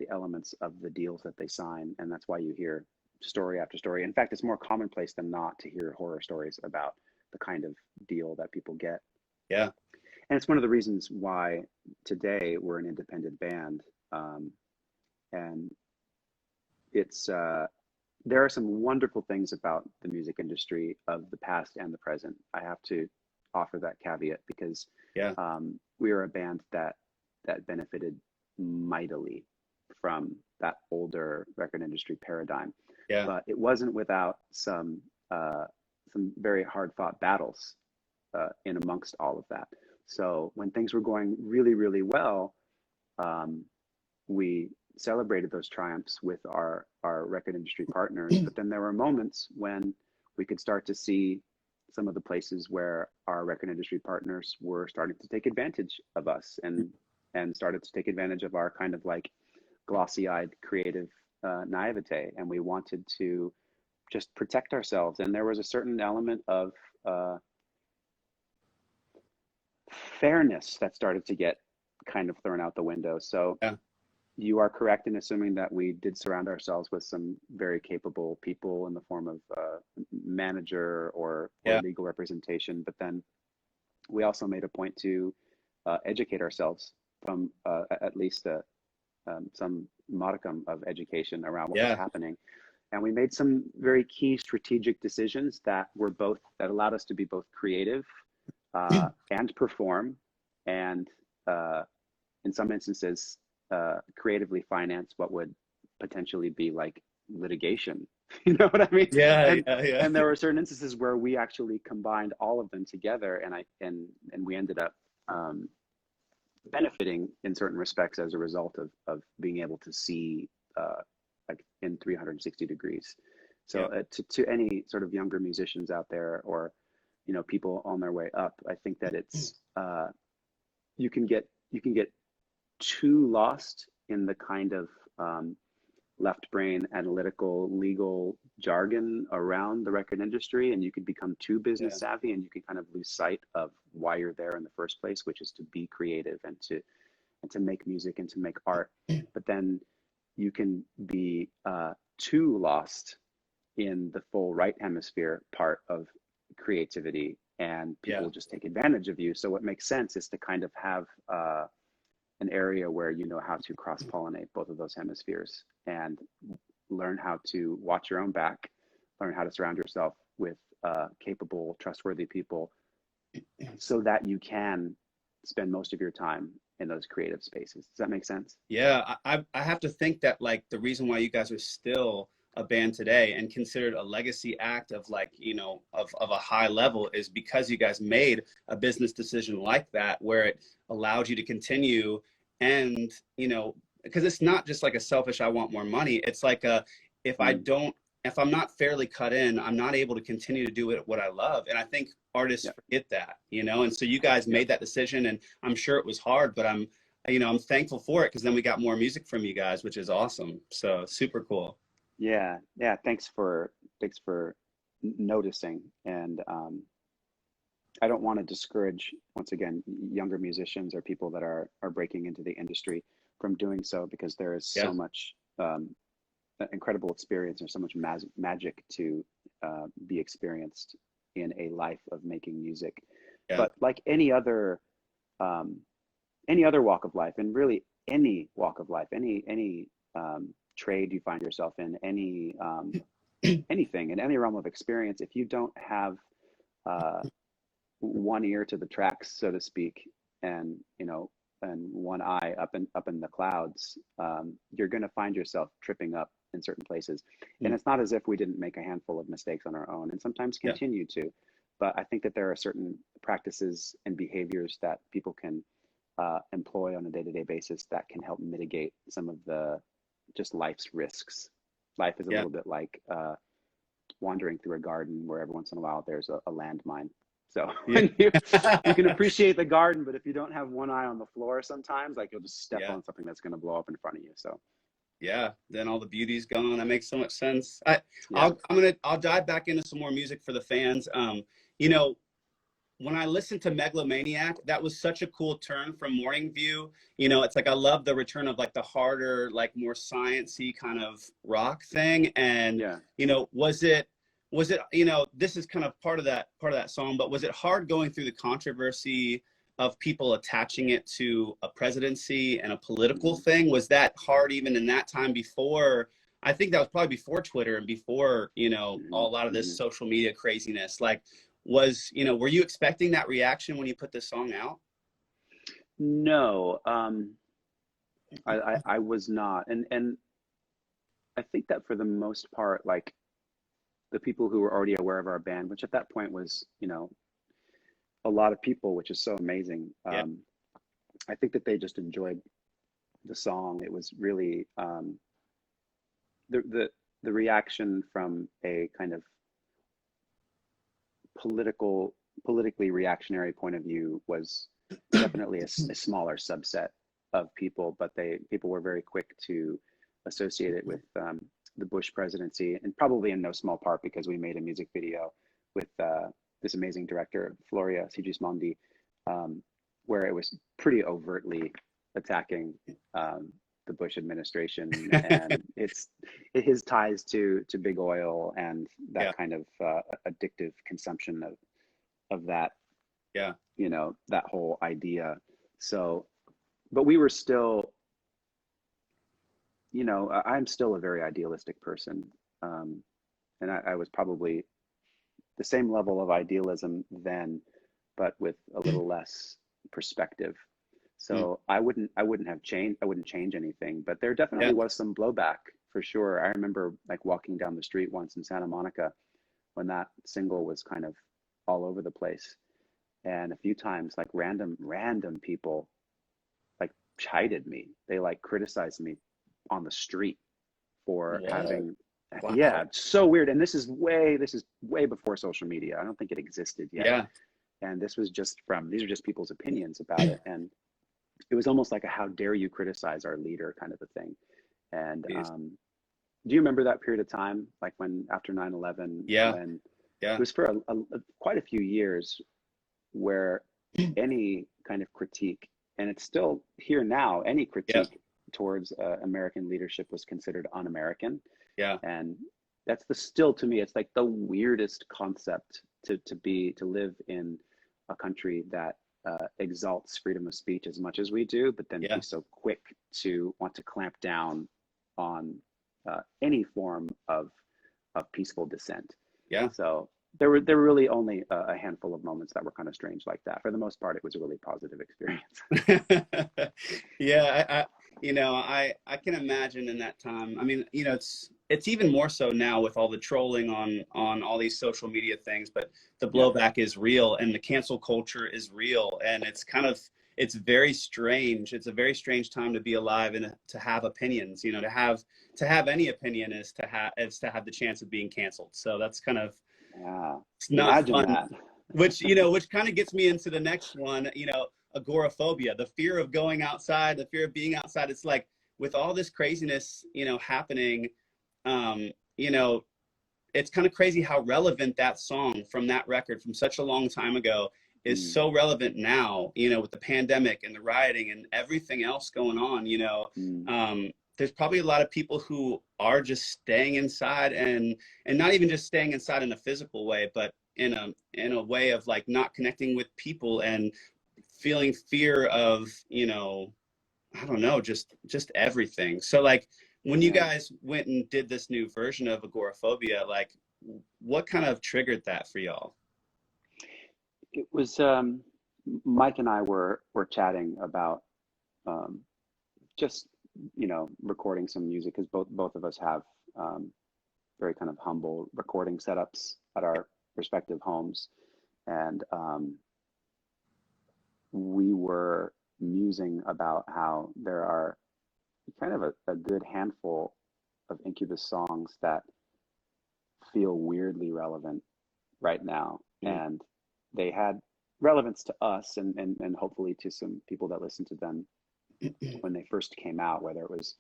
elements of the deals that they sign, and that's why you hear story after story. In fact, it's more commonplace than not to hear horror stories about the kind of deal that people get. Yeah. And it's one of the reasons why today we're an independent band. Um, and it's there are some wonderful things about the music industry of the past and the present. I have to offer that caveat because Yeah. we are a band that benefited mightily from that older record industry paradigm, Yeah. but it wasn't without some very hard fought battles in amongst all of that. So when things were going really, really well, um, we celebrated those triumphs with our record industry partners. But then there were moments when we could start to see some of the places where our record industry partners were starting to take advantage of us and started to take advantage of our kind of like glossy-eyed creative naivete, and we wanted to just protect ourselves. And there was a certain element of fairness that started to get kind of thrown out the window. So Yeah. you are correct in assuming that we did surround ourselves with some very capable people in the form of manager or Yeah. legal representation. But then we also made a point to educate ourselves from at least some modicum of education around what was Yeah. happening. And we made some very key strategic decisions that allowed us to be both creative and perform, and in some instances, creatively finance what would potentially be like litigation. You know what I mean? Yeah. And Yeah. Yeah. and there were certain instances where we actually combined all of them together, and we ended up benefiting in certain respects as a result of being able to see like in 360 degrees. So Yeah. to any sort of younger musicians out there, or people on their way up, I think that it's you can get too lost in the kind of left brain analytical legal jargon around the record industry, and you can become too business Yeah. savvy, and you can kind of lose sight of why you're there in the first place, which is to be creative and to make music and to make art. But then you can be too lost in the full right hemisphere part of creativity, and people Yeah. will just take advantage of you. So what makes sense is to kind of have an area where you know how to cross-pollinate both of those hemispheres and learn how to watch your own back, learn how to surround yourself with capable, trustworthy people so that you can spend most of your time in those creative spaces. Does that make sense? Yeah, I have to think that like the reason why you guys are still a band today and considered a legacy act of like, you know, of a high level is because you guys made a business decision like that where it allowed you to continue and, you know, because it's not just like a selfish, I want more money. It's like a, if I Mm, don't, if I'm not fairly cut in, I'm not able to continue to do it, what I love. And I think artists yeah, forget that, you know, and so you guys yeah. made that decision and I'm sure it was hard, but I'm thankful for it because then we got more music from you guys, which is awesome. So super cool. Yeah, yeah. Thanks for noticing. And I don't want to discourage, once again, younger musicians or people that are breaking into the industry from doing so because there is Yeah. so much incredible experience and so much magic to be experienced in a life of making music. Yeah. But like um, any other walk of life, and really any walk of life, any trade you find yourself in, any anything in any realm of experience, if you don't have uh, one ear to the tracks, so to speak, and and one eye up in the clouds, you're going to find yourself tripping up in certain places. And Mm. it's not as if we didn't make a handful of mistakes on our own, and sometimes Yeah. continue to. But I think that there are certain practices and behaviors that people can employ on a day-to-day basis that can help mitigate some of the just life's risks. Life is a Yeah. little bit like wandering through a garden where every once in a while there's a landmine. So Yeah. when you can appreciate the garden, but if you don't have one eye on the floor, sometimes like you'll just step Yeah. on something that's going to blow up in front of you. So Yeah. Then all the beauty's gone. That makes so much sense. yeah, I'll dive back into some more music for the fans. You know, when I listened to Megalomaniac, that was such a cool turn from Morning View. You know, it's like I love the return of like the harder, like more sciencey kind of rock thing. And yeah. you know, was it this is kind of part of that song, but was it hard going through the controversy of people attaching it to a presidency and a political Hmm. thing? Was that hard even in that time before? I think that was probably before Twitter and before, Hmm. a lot of this Hmm. social media craziness. Like, were you expecting that reaction when you put this song out? No, I was not, and I think that for the most part, like the people who were already aware of our band, which at that point was, a lot of people, which is so amazing. Yeah. I think that they just enjoyed the song. It was really the the reaction from a kind of political politically reactionary point of view was definitely a smaller subset of people, but people were very quick to associate it with the Bush presidency, and probably in no small part because we made a music video with this amazing director, Floria Sigismondi, um, where it was pretty overtly attacking the Bush administration and his ties to big oil and Yeah. that kind of addictive consumption of that, Yeah. that whole idea. So, but we were still, I'm still a very idealistic person. Um, and I was probably the same level of idealism then, but with a little less perspective. Mm. So I wouldn't change anything, but there definitely Yeah. was some blowback for sure. I remember like walking down the street once in Santa Monica when that single was kind of all over the place. And a few times like random people like chided me. They like criticized me on the street for Whoa. having, yeah, Wow. so weird. And this is way before social media. I don't think it existed yet. Yeah. And these are just people's opinions about it. And it was almost like a how dare you criticize our leader kind of a thing. And Jeez. do you remember that period of time, like when after 9/11, Yeah. when it Yeah. was for quite a few years where any kind of critique, and it's still here now, any Yeah. critique towards American leadership was considered un-American. Yeah. And that's still to me, it's like the weirdest concept to live in a country that exalts freedom of speech as much as we do, but then Yeah. be so quick to want to clamp down on any form of peaceful dissent. Yeah. So there were really only a handful of moments that were kind of strange like that. For the most part, it was a really positive experience. Yeah, I can imagine in that time. I mean, it's even more so now with all the trolling on all these social media things, but the Yeah. blowback is real and the cancel culture is real, and it's very strange. It's a very strange time to be alive and to have opinions. To have any opinion is to have the chance of being canceled. So that's kind of, Yeah. it's not Imagine fun. that. Which kind of gets me into the next one, agoraphobia, the fear of going outside, the fear of being outside. It's like with all this craziness, happening, um, you know, it's kind of crazy how relevant that song from that record from such a long time ago is Mm, so relevant now, with the pandemic and the rioting and everything else going on, mm, there's probably a lot of people who are just staying inside and not even just staying inside in a physical way, but in a way of like not connecting with people and feeling fear of, I don't know, just everything. So like when you yeah. guys went and did this new version of Agoraphobia, like what kind of triggered that for y'all? It was Mike and I were chatting about um, just recording some music because both of us have very kind of humble recording setups at our respective homes, and we were musing about how there are kind of a good handful of Incubus songs that feel weirdly relevant right now, Mm. and they had relevance to us and hopefully to some people that listened to them when they first came out, whether it was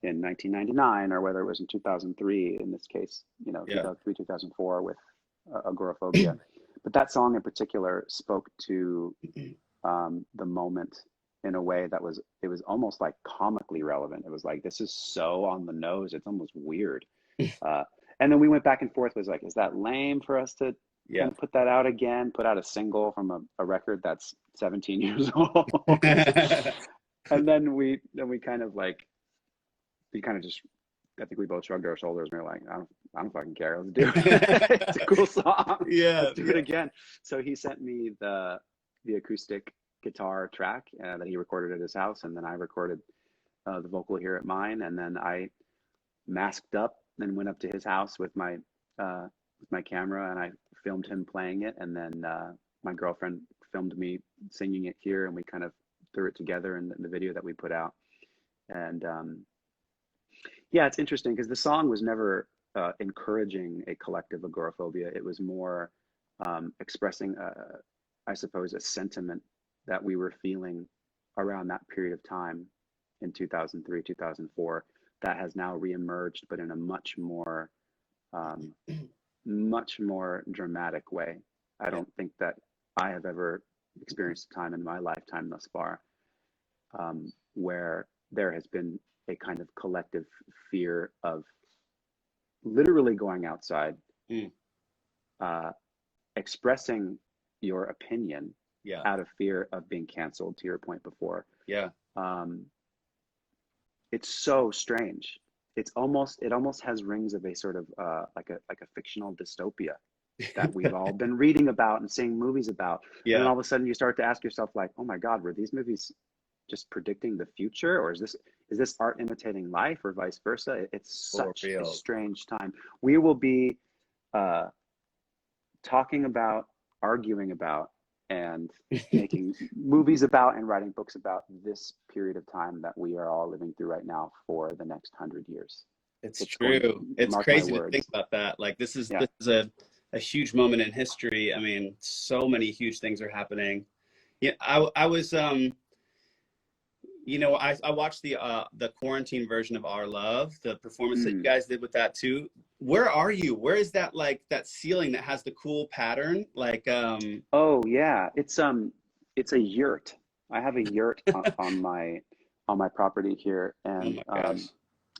in 1999 or whether it was in 2003, in this case, Yeah. 2003, 2004 with Agoraphobia. But that song in particular spoke to the moment in a way that it was almost like comically relevant. It was like, this is so on the nose, it's almost weird. Uh, and then we went back and forth, was like, is that lame for us to kind Yeah. of put that out again, put out a single from a record that's 17 years old? And then we kind of like, we kind of just, I think we both shrugged our shoulders and we were like, I don't fucking care. Let's do it. It's a cool song. Yeah, Let's do it yeah. again. So he sent me the acoustic guitar track that he recorded at his house, and then I recorded the vocal here at mine, and then I masked up and went up to his house with my camera, and I filmed him playing it, and then my girlfriend filmed me singing it here, and we kind of threw it together in the video that we put out. And yeah, it's interesting because the song was never encouraging a collective agoraphobia. It was more expressing, I suppose, a sentiment that we were feeling around that period of time in 2003, 2004, that has now reemerged, but in a um, much more dramatic way. I Yeah. don't think that I have ever experienced a time in my lifetime thus far where there has been a kind of collective fear of literally going outside, Mm. uh, expressing your opinion Yeah. out of fear of being canceled, to your point before. Yeah. Um, it's so strange. It almost has rings of a sort of like a fictional dystopia that we've all been reading about and seeing movies about. And then Yeah. all of a sudden you start to ask yourself like, oh my God, were these movies just predicting the future, or is this art imitating life, or vice versa? It's For such a real. strange time. We will be uh, talking about, arguing about, and making movies about and writing books about this period of time that we are all living through right now for the next 100 years. It's It's going, true. It's mark my crazy to think words. about that. Like this is Yeah. this is a huge moment in history. I mean, so many huge things are happening. Yeah, I was I watched the quarantine version of Our Love, the performance that you Mm. guys did with that too. Where are you? Where is that, like that ceiling that has the cool pattern? Like Oh yeah, it's a yurt. I have a yurt on my property here, oh and my gosh.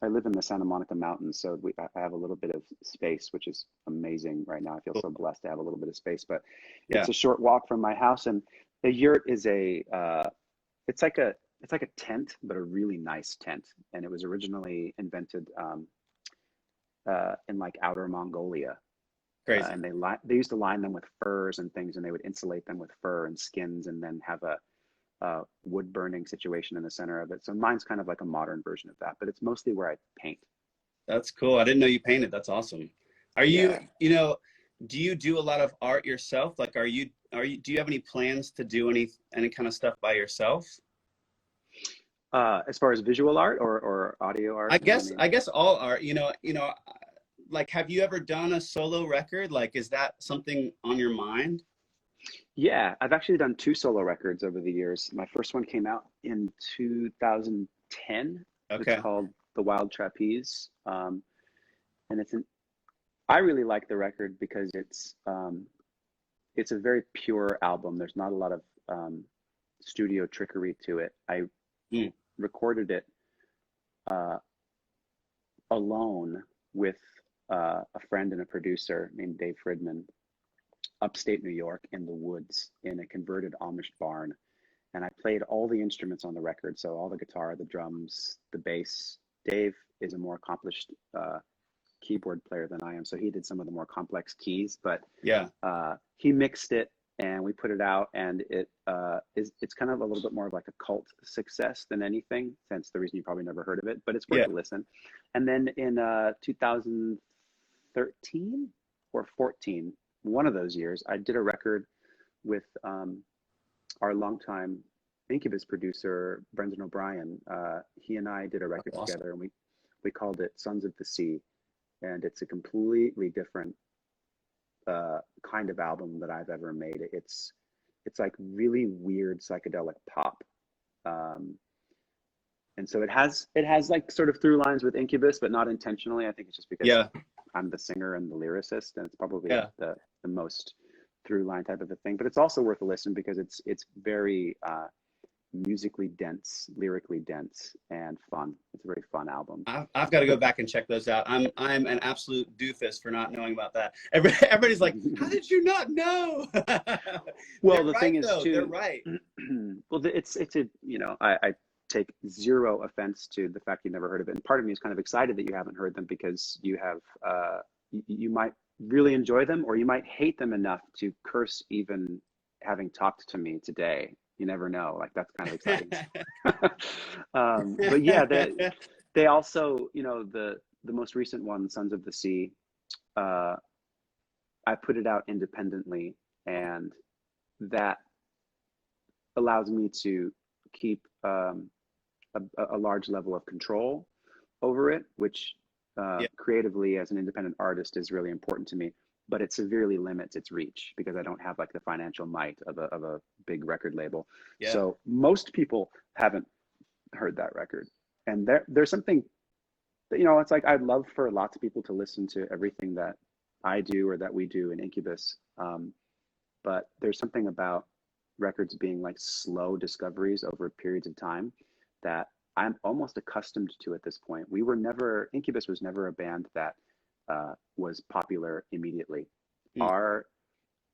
I live in the Santa Monica Mountains, so I have a little bit of space, which is amazing right now. I feel Cool. so blessed to have a little bit of space, but it's Yeah. a short walk from my house, and the yurt is it's like a tent, but a really nice tent, and it was originally invented in like outer Mongolia, Crazy. and they used to line them with furs and things, and they would insulate them with fur and skins, and then have a wood burning situation in the center of it. So mine's kind of like a modern version of that, but it's mostly where I paint. That's cool. I didn't know you painted. That's awesome. Are you, Yeah. do you do a lot of art yourself? Like, do you have any plans to do any kind of stuff by yourself? As far as visual art or audio art, what do you mean? I guess all art, like, have you ever done a solo record? Like, is that something on your mind? Yeah, I've actually done two solo records over the years. My first one came out in 2010. It's Okay. called The Wild Trapeze. And I really like the record because it's a very pure album. There's not a lot of studio trickery to it. I Mm. recorded it uh, alone with a friend and a producer named Dave Fridman, upstate New York in the woods in a converted Amish barn. And I played all the instruments on the record. So all the guitar, the drums, the bass. Dave is a more accomplished keyboard player than I am. So he did some of the more complex keys, but Yeah. he mixed it and we put it out, and it's kind of a little bit more of like a cult success than anything, hence the reason you probably never heard of it, but it's worth Yeah. a listen. And then in 2013 or 14, one of those years, I did a record with our longtime Incubus producer, Brendan O'Brien. He and I did a record That's awesome. together, and we called it Sons of the Sea. And it's a completely different kind of album that I've ever made. It's like really weird psychedelic pop. Um, and so it has like sort of through lines with Incubus, but not intentionally. I think it's just because Yeah. I'm the singer and the lyricist, and it's probably Yeah. the most through line type of a thing. But it's also worth a listen because it's very musically dense, lyrically dense, and fun. It's a very fun album. I've got to go But back and check those out. I'm an absolute doofus for not knowing about that. Everybody's like, "How did you not know?" well, They're the thing right, is though. They're too. right. Well, it's a I take zero offense to the fact you never heard of it, and part of me is kind of excited that you haven't heard them because you have you might really enjoy them, or you might hate them enough to curse even having talked to me today. You never know. Like that's kind of exciting. But yeah, they also, the most recent one, Sons of the Sea, uh, I put it out independently, and that allows me to keep a large level of control over it, which Yeah. creatively as an independent artist is really important to me. But it severely limits its reach because I don't have like the financial might of a big record label. Yeah. So most people haven't heard that record, and there's something that, it's like I'd love for lots of people to listen to everything that I do or that we do in Incubus. But there's something about records being like slow discoveries over periods of time that I'm almost accustomed to at this point. Incubus was never a band that was popular immediately. Mm. Our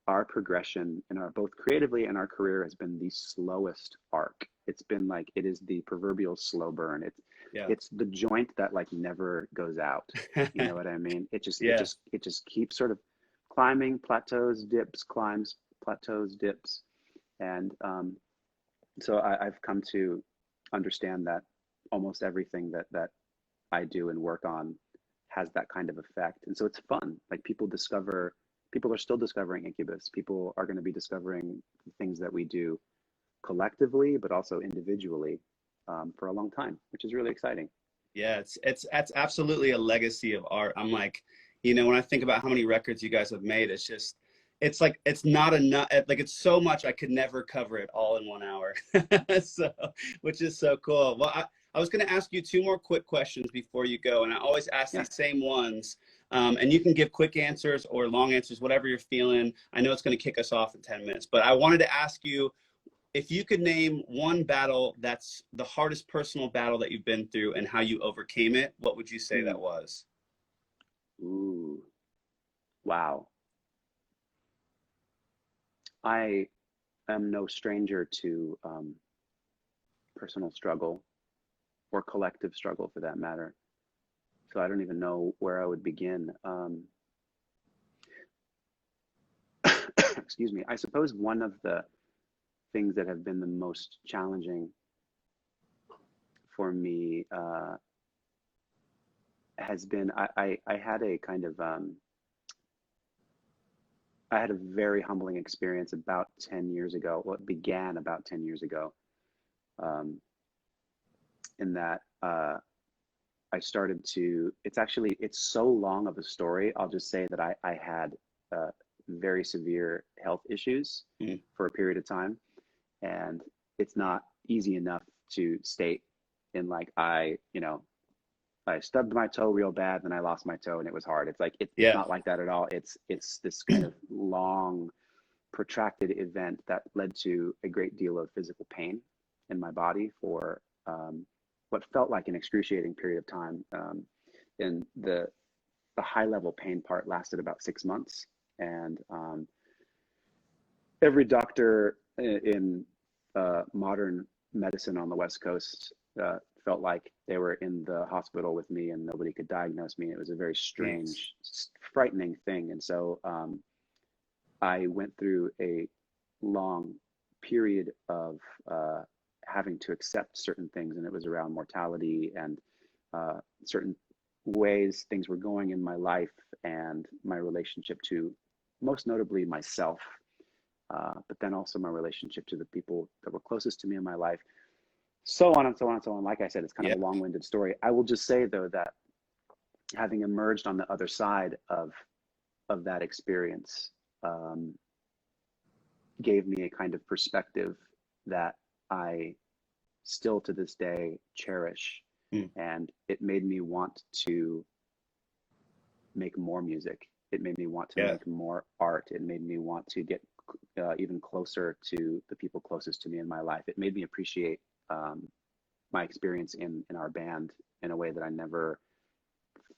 our progression in our both creatively and our career has been the slowest arc. It's been like it is the proverbial slow burn. Yeah. It's the joint that like never goes out. You know what I mean? It just it Yeah. just it just keeps sort of climbing, plateaus, dips, climbs, plateaus, dips, and so I've come to understand that almost everything that I do and work on has that kind of effect. And so it's fun. Like people are still discovering Incubus. People are going to be discovering things that we do collectively, but also individually for a long time, which is really exciting. Yeah, it's absolutely a legacy of art. I'm like, when I think about how many records you guys have made, it's like it's not enough. Like it's so much I could never cover it all in 1 hour. So, which is so cool. Well, I was going to ask you two more quick questions before you go, and I always ask Yeah. these same ones. And you can give quick answers or long answers, whatever you're feeling. I know it's going to kick us off in 10 minutes, but I wanted to ask you, if you could name one battle that's the hardest personal battle that you've been through and how you overcame it, what would you say that Mm. was? Ooh, wow. I am no stranger to personal struggle or collective struggle for that matter. So I don't even know where I would begin. Excuse me. I suppose one of the things that have been the most challenging for me has been I had a kind of I had a very humbling experience about 10 years ago. Well, it began about 10 years ago, um, in that I started to, it's so long of a story. I'll just say that I had very severe health issues Mm. for a period of time. And it's not easy enough to state in like, I stubbed my toe real bad, then I lost my toe and it was hard. It's like, it's Yeah. not like that at all. It's this kind of long, protracted event that led to a great deal of physical pain in my body for what felt like an excruciating period of time. And the high level pain part lasted about 6 months. And every doctor in modern medicine on the West Coast felt like they were in the hospital with me and nobody could diagnose me. It was a very Jeez. strange, frightening thing. And so I went through a long period of having to accept certain things, and it was around mortality and certain ways things were going in my life and my relationship to, most notably, myself, but then also my relationship to the people that were closest to me in my life, so on and so on and so on. Like I said, it's kind of Yeah. a long-winded story. I will just say, though, that having emerged on the other side of that experience, um, gave me a kind of perspective that I still to this day cherish. Mm. And it made me want to make more music. It made me want to Yeah. make more art. It made me want to get even closer to the people closest to me in my life. It made me appreciate my experience in our band in a way that I never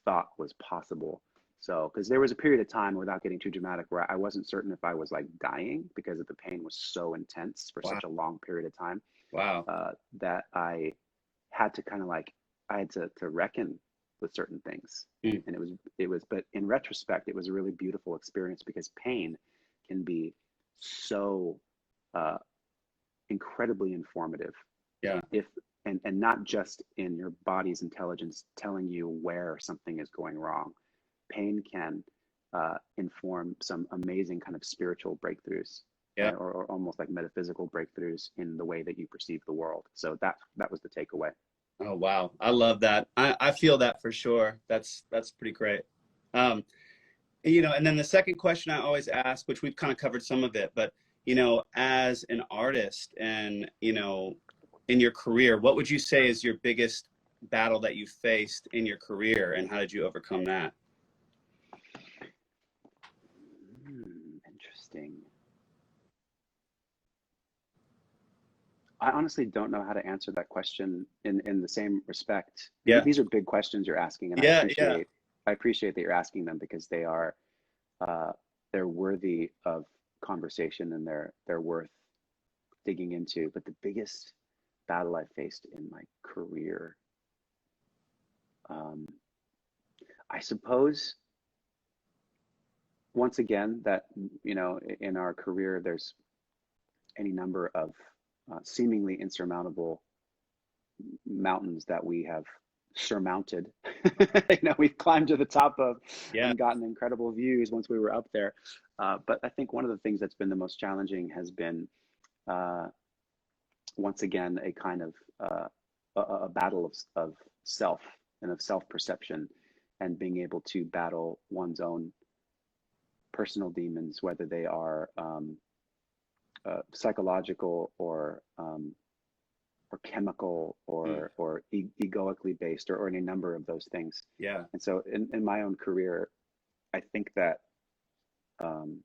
thought was possible. So, because there was a period of time, without getting too dramatic, where I wasn't certain if I was like dying because the pain was so intense for Wow. such a long period of time, Wow. that I had to kind of like, I had to reckon with certain things. Mm. And but in retrospect, it was a really beautiful experience because pain can be so uh, incredibly informative, Yeah. if and not just in your body's intelligence telling you where something is going wrong. Pain can inform some amazing kind of spiritual breakthroughs, Yeah. or almost like metaphysical breakthroughs in the way that you perceive the world. So that was the takeaway. Oh, wow. I love that. I feel that for sure. That's pretty great. Um, and then the second question I always ask, which we've kind of covered some of it, but, as an artist and, in your career, what would you say is your biggest battle that you faced in your career and how did you overcome that? Interesting. I honestly don't know how to answer that question in the same respect. Yeah. These are big questions you're asking, and Yeah. Yeah. I appreciate that you're asking them because uh, they're worthy of conversation, and they're worth digging into. But the biggest battle I faced in my career, um, I suppose, once again, that in our career there's any number of seemingly insurmountable mountains that we have surmounted. We've climbed to the top of Yeah. and gotten incredible views once we were up there. But I think one of the things that's been the most challenging has been, uh, once again, a kind of a battle of self and of self-perception, and being able to battle one's own personal demons, whether they are psychological or chemical Mm. or egoically based, or any number of those things. Yeah. And so in my own career, I think that um,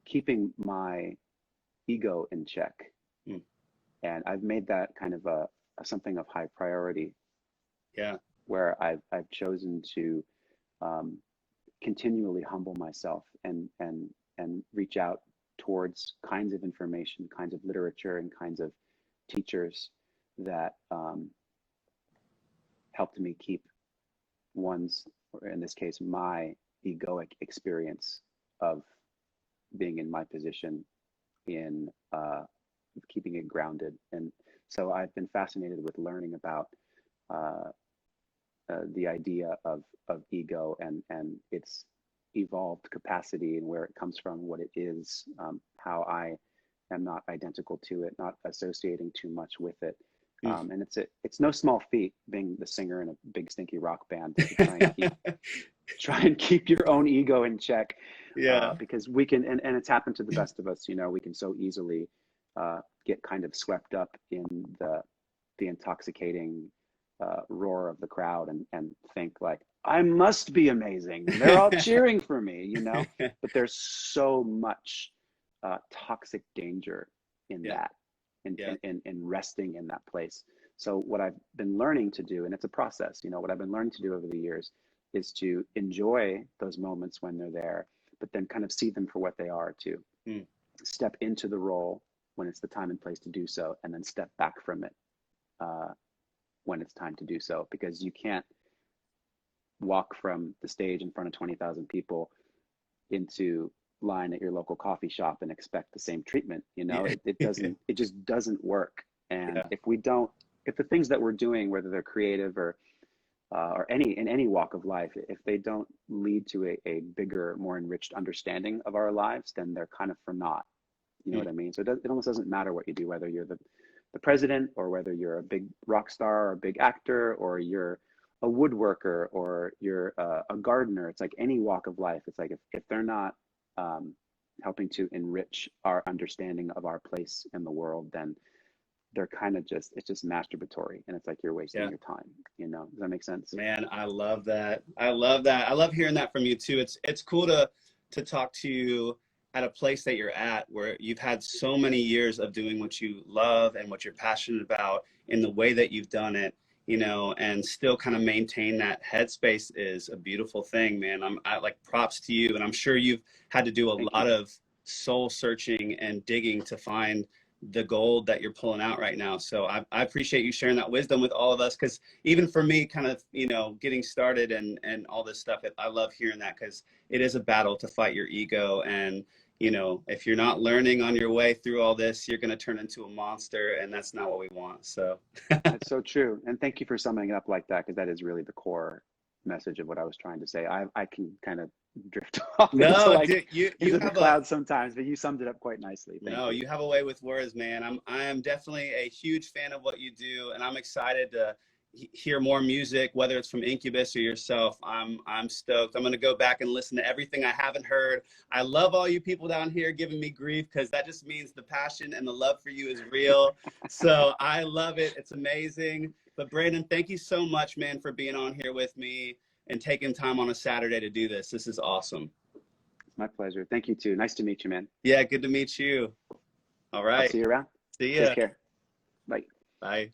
keeping my ego in check. Mm. And I've made that kind of a something of high priority, Yeah. where I've chosen to continually humble myself and reach out towards kinds of information, kinds of literature, and kinds of teachers that helped me keep one's, or in this case, my egoic experience of being in my position in keeping it grounded. And so I've been fascinated with learning about uh, the idea of ego and its evolved capacity and where it comes from, what it is, how I am not identical to it, not associating too much with it. And it's no small feat being the singer in a big stinky rock band to try and keep your own ego in check. Yeah. Because we can, and it's happened to the best of us, you know, we can so easily get kind of swept up in the intoxicating roar of the crowd and think like, I must be amazing. They're all cheering for me, you know, but there's so much toxic danger in that, in resting in that place. So what I've been learning to do, and it's a process, you know, what I've been learning to do over the years is to enjoy those moments when they're there, but then kind of see them for what they are, to step into the role when it's the time and place to do so, and then step back from it when it's time to do so, because you can't walk from the stage in front of 20,000 people into line at your local coffee shop and expect the same treatment. You know, it just doesn't work. And if the things that we're doing, whether they're creative or in any walk of life, if they don't lead to a bigger, more enriched understanding of our lives, then they're kind of for naught. You know what I mean? So it almost doesn't matter what you do, whether you're the president, or whether you're a big rock star or a big actor, or you're a woodworker, or you're a gardener. It's like any walk of life. It's like if they're not helping to enrich our understanding of our place in the world, then they're kind of it's just masturbatory, and it's like you're wasting your time. You know, does that make sense? Man, I love that. I love that. I love hearing that from you too. It's cool to talk to you at a place that you're at, where you've had so many years of doing what you love and what you're passionate about in the way that you've done it, you know, and still kind of maintain that headspace is a beautiful thing, man. I like, props to you. And I'm sure you've had to do a lot of soul searching and digging to find the gold that you're pulling out right now. So I appreciate you sharing that wisdom with all of us, because even for me, kind of, you know, getting started and all this stuff, I love hearing that, because it is a battle to fight your ego. And, you know, if you're not learning on your way through all this, you're going to turn into a monster, and that's not what we want. So that's so true. And thank you for summing it up like that, because that is really the core message of what I was trying to say. I can kind of drift off into the clouds sometimes, but you summed it up quite nicely. Thank you. You have a way with words, man. I am definitely a huge fan of what you do, and I'm excited to hear more music, whether it's from Incubus or yourself. I'm stoked. I'm going to go back and listen to everything I haven't heard. I love all you people down here giving me grief, because that just means the passion and the love for you is real. So I love it. It's amazing. But Brandon, thank you so much, man, for being on here with me and taking time on a Saturday to do this. This is awesome. It's my pleasure. Thank you too. Nice to meet you, man. Yeah, good to meet you. All right. I'll see you around. See ya. Take care. Bye. Bye.